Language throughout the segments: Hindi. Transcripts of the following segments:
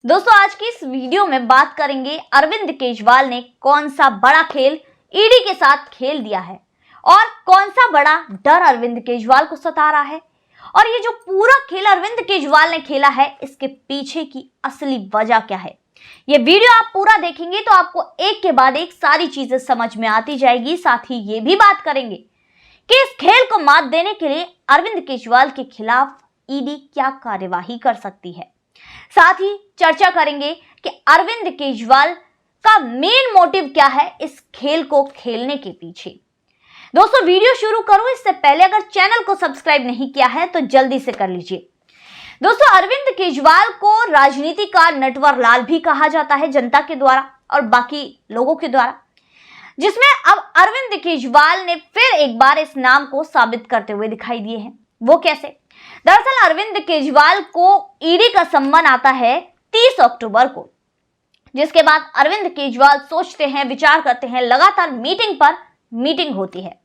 दोस्तों आज की इस वीडियो में बात करेंगे अरविंद केजरीवाल ने कौन सा बड़ा खेल ईडी के साथ खेल दिया है और कौन सा बड़ा डर अरविंद केजरीवाल को सता रहा है और ये जो पूरा खेल अरविंद केजरीवाल ने खेला है इसके पीछे की असली वजह क्या है। ये वीडियो आप पूरा देखेंगे तो आपको एक के बाद एक सारी चीजें समझ में आती जाएगी। साथ ही ये भी बात करेंगे कि इस खेल को मात देने के लिए अरविंद केजरीवाल के खिलाफ ईडी क्या कार्यवाही कर सकती है। साथ ही चर्चा करेंगे कि अरविंद केजरीवाल का मेन मोटिव क्या है इस खेल को खेलने के पीछे। दोस्तों वीडियो शुरू करूं इससे पहले अगर चैनल को सब्सक्राइब नहीं किया है तो जल्दी से कर लीजिए। दोस्तों अरविंद केजरीवाल को राजनीति का नटवर लाल भी कहा जाता है जनता के द्वारा और बाकी लोगों के द्वारा, जिसमें अब अरविंद केजरीवाल ने फिर एक बार इस नाम को साबित करते हुए दिखाई दिए हैं। वो कैसे? दरअसल अरविंद केजरीवाल को ईडी का सम्मन आता है 30 अक्टूबर को, जिसके बाद अरविंद केजरीवाल सोचते हैं, विचार करते हैं, लगातार मीटिंग पर मीटिंग होती है,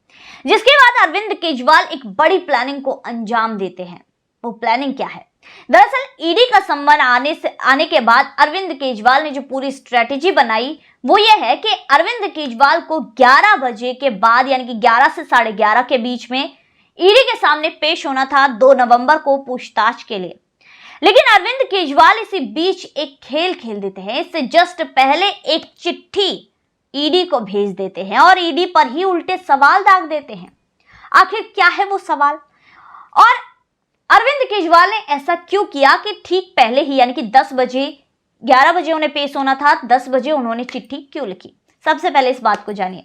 जिसके बाद अरविंद केजरीवाल एक बड़ी प्लानिंग को अंजाम देते हैं। वो प्लानिंग क्या है? दरअसल ईडी का सम्मन आने के बाद अरविंद केजरीवाल ने जो पूरी स्ट्रेटेजी बनाई वो ये है कि अरविंद केजरीवाल को 11 बजे के बाद यानी कि 11 से 11:30 के बीच में ईडी के सामने पेश होना था 2 नवंबर को पूछताछ के लिए। लेकिन अरविंद केजरीवाल इसी बीच एक खेल खेल देते हैं। इससे जस्ट पहले एक चिट्ठी ईडी को भेज देते हैं और ईडी पर ही उल्टे सवाल दाग देते हैं। आखिर क्या है वो सवाल और अरविंद केजरीवाल ने ऐसा क्यों किया कि ठीक पहले ही यानी कि 11 बजे उन्हें पेश होना था, 10 बजे उन्होंने चिट्ठी क्यों लिखी? सबसे पहले इस बात को जानिए।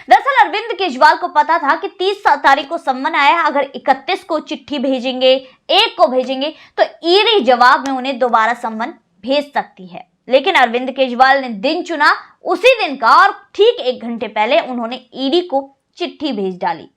दरअसल अरविंद केजरीवाल को पता था कि 30 तारीख को सम्मन आया, अगर 31 को चिट्ठी भेजेंगे, 1 को भेजेंगे तो ईडी जवाब में उन्हें दोबारा सम्मन भेज सकती है। लेकिन अरविंद केजरीवाल ने दिन चुना उसी दिन का और ठीक 1 घंटे पहले उन्होंने ईडी को चिट्ठी भेज डाली।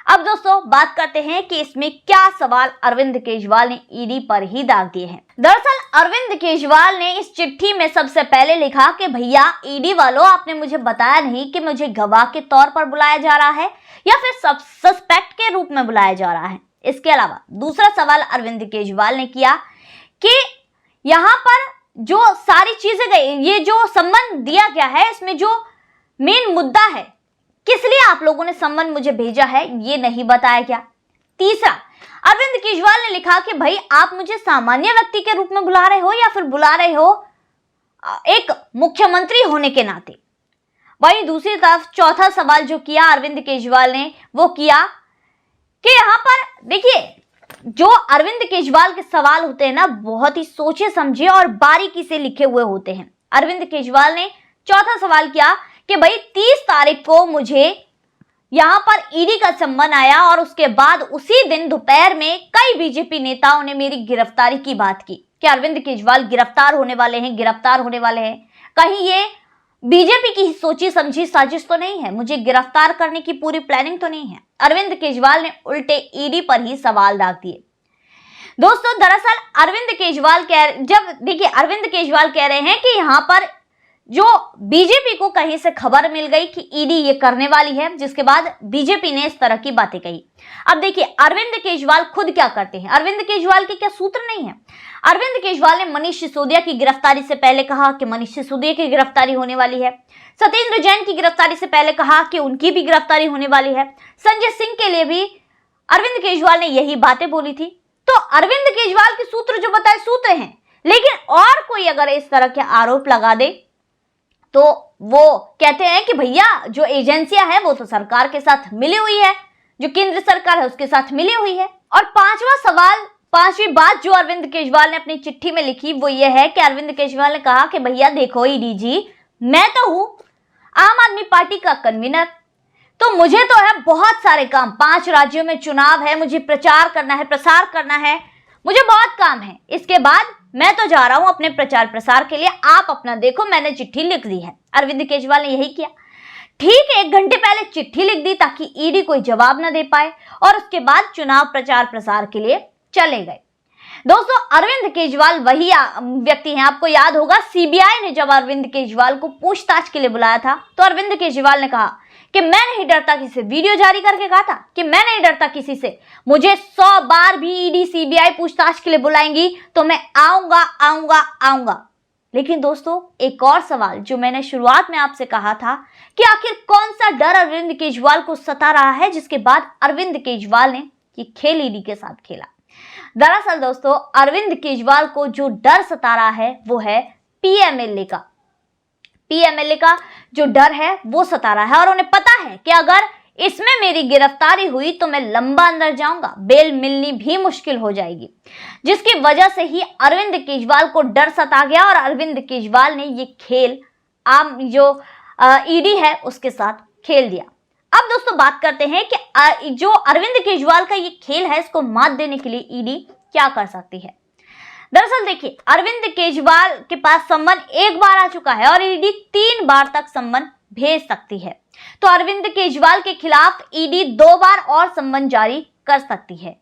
अब दोस्तों बात करते हैं कि इसमें क्या सवाल अरविंद केजरीवाल ने ईडी पर ही दाग दिए हैं। दरअसल अरविंद केजरीवाल ने इस चिट्ठी में सबसे पहले लिखा कि भैया ईडी वालों, आपने मुझे बताया नहीं कि मुझे गवाह के तौर पर बुलाया जा रहा है या फिर सस्पेक्ट के रूप में बुलाया जा रहा है। इसके अलावा दूसरा सवाल अरविंद केजरीवाल ने किया कि यहाँ पर जो सारी चीजें गई, ये जो सम्मन दिया गया है इसमें जो मेन मुद्दा है, किस लिए आप लोगों ने सम्मन मुझे भेजा है, ये नहीं बताया गया। तीसरा अरविंद केजरीवाल ने लिखा कि भाई आप मुझे सामान्य व्यक्ति के रूप में बुला रहे हो या फिर बुला रहे हो एक मुख्यमंत्री होने के नाते। वहीं दूसरी तरफ चौथा सवाल जो किया अरविंद केजरीवाल ने वो किया कि यहाँ पर देखिए, जो अरविंद केजरीवाल के सवाल होते हैं ना बहुत ही सोचे समझे और बारीकी से लिखे हुए होते हैं। अरविंद केजरीवाल ने चौथा सवाल किया कि भाई 30 तारीख को मुझे यहां पर ईडी का सम्मन आया और उसके बाद उसी दिन दोपहर में कई बीजेपी नेताओं ने मेरी गिरफ्तारी की बात की कि अरविंद केजरीवाल गिरफ्तार होने वाले हैं। कहीं ये बीजेपी की सोची समझी साजिश तो नहीं है, मुझे गिरफ्तार करने की पूरी प्लानिंग तो नहीं है। अरविंद केजरीवाल ने उल्टे ईडी पर ही सवाल दाग दिए। दोस्तों दरअसल अरविंद केजरीवाल कह रहे हैं कि यहाँ पर जो बीजेपी को कहीं से खबर मिल गई कि ईडी ये करने वाली है, जिसके बाद बीजेपी ने इस तरह की बातें कही। अब देखिए अरविंद केजरीवाल खुद क्या करते हैं, अरविंद केजरीवाल के क्या सूत्र नहीं है। अरविंद केजरीवाल ने मनीष सिसोदिया की गिरफ्तारी से पहले कहा कि मनीष सिसोदिया की गिरफ्तारी होने वाली है। सत्येंद्र जैन की गिरफ्तारी से पहले कहा कि उनकी भी गिरफ्तारी होने वाली है। संजय सिंह के लिए भी अरविंद केजरीवाल ने यही बातें बोली थी। तो अरविंद केजरीवाल के सूत्र जो बताए सूत्र हैं, लेकिन और कोई अगर इस तरह के आरोप लगा दे तो वो कहते हैं कि भैया जो एजेंसियां हैं वो तो सरकार के साथ मिली हुई है, जो केंद्र सरकार है उसके साथ मिली हुई है। और पांचवी बात जो अरविंद केजरीवाल ने अपनी चिट्ठी में लिखी वो ये है कि अरविंद केजरीवाल ने कहा कि भैया देखो ईडी जी, मैं तो हूं आम आदमी पार्टी का कन्वीनर, तो मुझे तो है बहुत सारे काम, 5 राज्यों में चुनाव है, मुझे प्रचार करना है, प्रसार करना है, मुझे बहुत काम है। इसके बाद मैं तो जा रहा हूं अपने प्रचार प्रसार के लिए, आप अपना देखो, मैंने चिट्ठी लिख दी है। अरविंद केजरीवाल ने यही किया। ठीक 1 घंटे पहले चिट्ठी लिख दी ताकि ईडी कोई जवाब न दे पाए और उसके बाद चुनाव प्रचार प्रसार के लिए चले गए। दोस्तों अरविंद केजरीवाल वही व्यक्ति हैं, आपको याद होगा सीबीआई ने जब अरविंद केजरीवाल को पूछताछ के लिए बुलाया था तो अरविंद केजरीवाल ने कहा कि मैं नहीं डरता किसी से, वीडियो जारी करके कहा था कि मैं नहीं डरता किसी से, मुझे 100 बार भी ईडी सीबीआई पूछताछ के लिए बुलाएंगी तो मैं आऊंगा। लेकिन दोस्तों एक और सवाल जो मैंने शुरुआत में आपसे कहा था कि आखिर कौन सा डर अरविंद केजरीवाल को सता रहा है, जिसके बाद अरविंद केजरीवाल ने ये खेल ईडी के साथ खेला। दरअसल दोस्तों अरविंद केजरीवाल को जो डर सता रहा है वो है पीएमएलए का। पीएमएलए का जो डर है वो सता रहा है और उन्हें पता है कि अगर इसमें मेरी गिरफ्तारी हुई तो मैं लंबा अंदर जाऊंगा, बेल मिलनी भी मुश्किल हो जाएगी, जिसकी वजह से ही अरविंद केजरीवाल को डर सता गया और अरविंद केजरीवाल ने ये खेल आम जो ईडी है उसके साथ खेल दिया। अब दोस्तों बात करते हैं कि जो अरविंद केजरीवाल का ये खेल है इसको मात देने के लिए ईडी क्या कर सकती है। दरअसल देखिए अरविंद केजरीवाल के पास सम्मन एक बार आ चुका है और ईडी 3 बार तक सम्मन भेज सकती है, तो अरविंद केजरीवाल के खिलाफ ईडी 2 बार और सम्मन जारी कर सकती है।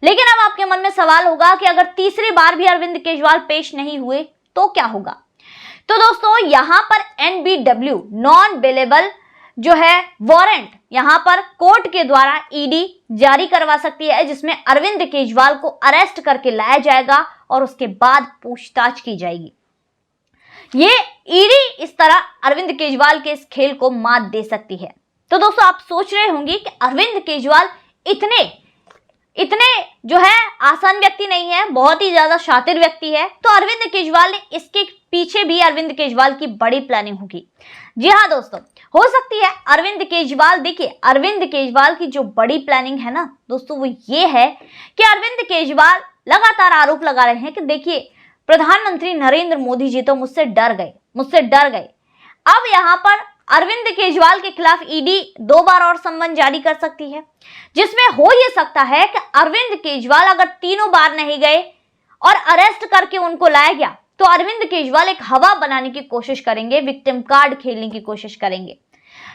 लेकिन अब आपके मन में सवाल होगा कि अगर तीसरी बार भी अरविंद केजरीवाल पेश नहीं हुए तो क्या होगा। तो दोस्तों यहां पर NBW नॉन बेलेबल जो है वारंट यहां पर कोर्ट के द्वारा ईडी जारी करवा सकती है, जिसमें अरविंद केजरीवाल को अरेस्ट करके लाया जाएगा और उसके बाद पूछताछ की जाएगी। ये ईडी इस तरह अरविंद केजरीवाल के इस खेल को मात दे सकती है। तो दोस्तों आप सोच रहे होंगे कि अरविंद केजरीवाल इतने जो है आसान व्यक्ति नहीं है, बहुत ही ज्यादा शातिर व्यक्ति है, तो अरविंद केजरीवाल ने इसके पीछे भी अरविंद केजरीवाल की बड़ी प्लानिंग होगी। जी हाँ दोस्तों, हो सकती है अरविंद केजरीवाल, देखिए अरविंद केजरीवाल की जो बड़ी प्लानिंग है ना दोस्तों वो ये है कि अरविंद केजरीवाल लगातार आरोप लगा रहे हैं कि देखिए प्रधानमंत्री नरेंद्र मोदी जी तो मुझसे डर गए। अब यहाँ पर अरविंद केजरीवाल के खिलाफ ईडी 2 बार और सम्मन जारी कर सकती है, जिसमें हो ये सकता है कि अरविंद केजरीवाल अगर 3 बार नहीं गए और अरेस्ट करके उनको लाया गया तो अरविंद केजरीवाल एक हवा बनाने की कोशिश करेंगे, विक्टिम कार्ड खेलने की कोशिश करेंगे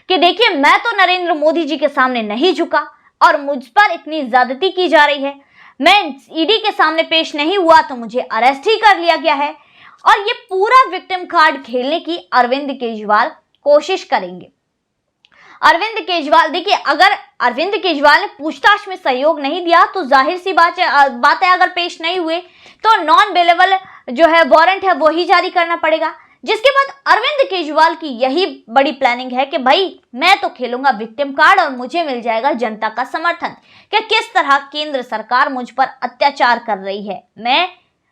कि देखिए मैं तो नरेंद्र मोदी जी के सामने नहीं झुका और मुझ पर इतनी ज्यादती की जा रही है, मैं ईडी के सामने पेश नहीं हुआ तो मुझे अरेस्ट ही कर लिया गया है। और ये पूरा विक्टिम कार्ड खेलने की अरविंद केजरीवाल कोशिश करेंगे। अरविंद केजरीवाल देखिए अगर अरविंद केजरीवाल ने पूछताछ में सहयोग नहीं दिया तो जाहिर सी बात है अगर पेश नहीं हुए तो नॉन बेलेबल जो है वारंट है वो ही जारी करना पड़ेगा, जिसके बाद अरविंद केजरीवाल की यही बड़ी प्लानिंग है कि भाई मैं तो खेलूंगा विक्टिम कार्ड और मुझे मिल जाएगा जनता का समर्थन कि किस तरह केंद्र सरकार मुझ पर अत्याचार कर रही है, मैं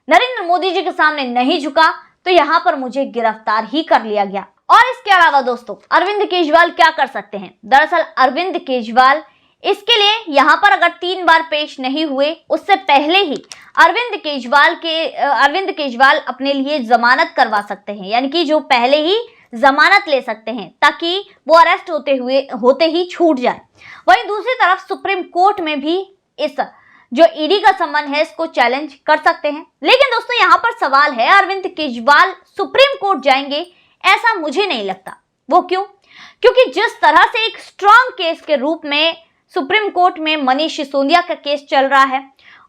नरेंद्र मोदी जी के सामने नहीं झुका तो यहां पर मुझे गिरफ्तार ही कर लिया गया। और इसके अलावा दोस्तों अरविंद केजरीवाल क्या कर सकते हैं, दरअसल अरविंद केजरीवाल इसके लिए यहां पर अगर 3 बार पेश नहीं हुए उससे पहले ही अरविंद केजरीवाल अपने लिए जमानत करवा सकते हैं, यानी कि जो पहले ही जमानत ले सकते हैं ताकि वो अरेस्ट होते ही छूट जाए। वहीं दूसरी तरफ सुप्रीम कोर्ट में भी इस जो ईडी का सम्मन है इसको चैलेंज कर सकते हैं। लेकिन दोस्तों यहाँ पर सवाल है अरविंद केजरीवाल सुप्रीम कोर्ट जाएंगे ऐसा मुझे नहीं लगता। वो क्यों? क्योंकि जिस तरह से एक स्ट्रॉन्ग केस के रूप में सुप्रीम कोर्ट में मनीष सिसोदिया का केस चल रहा है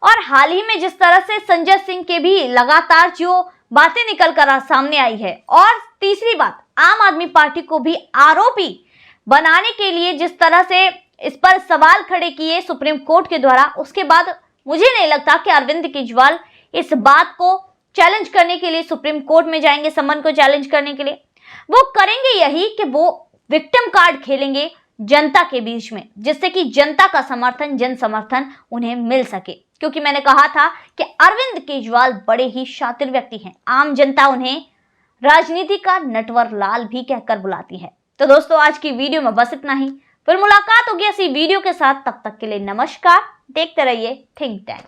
और हाल ही में जिस तरह से संजय सिंह के भी लगातार जो बातें निकल कर सामने आई है, और तीसरी बात आम आदमी पार्टी को भी आरोपी बनाने के लिए जिस तरह से इस पर सवाल खड़े किए सुप्रीम कोर्ट के द्वारा, उसके बाद मुझे नहीं लगता कि अरविंद केजरीवाल इस बात को चैलेंज करने के लिए सुप्रीम कोर्ट में जाएंगे, सम्मन को चैलेंज करने के लिए। वो करेंगे यही कि वो विक्टिम कार्ड खेलेंगे जनता के बीच में, जिससे कि जनता का समर्थन, जन समर्थन उन्हें मिल सके। क्योंकि मैंने कहा था कि अरविंद केजरीवाल बड़े ही शातिर व्यक्ति हैं, आम जनता उन्हें राजनीति का नटवर लाल भी कहकर बुलाती है। तो दोस्तों आज की वीडियो में बस इतना ही, फिर मुलाकात होगी ऐसी वीडियो के साथ, तब तक के लिए नमस्कार, देखते रहिए थिंक टाइम।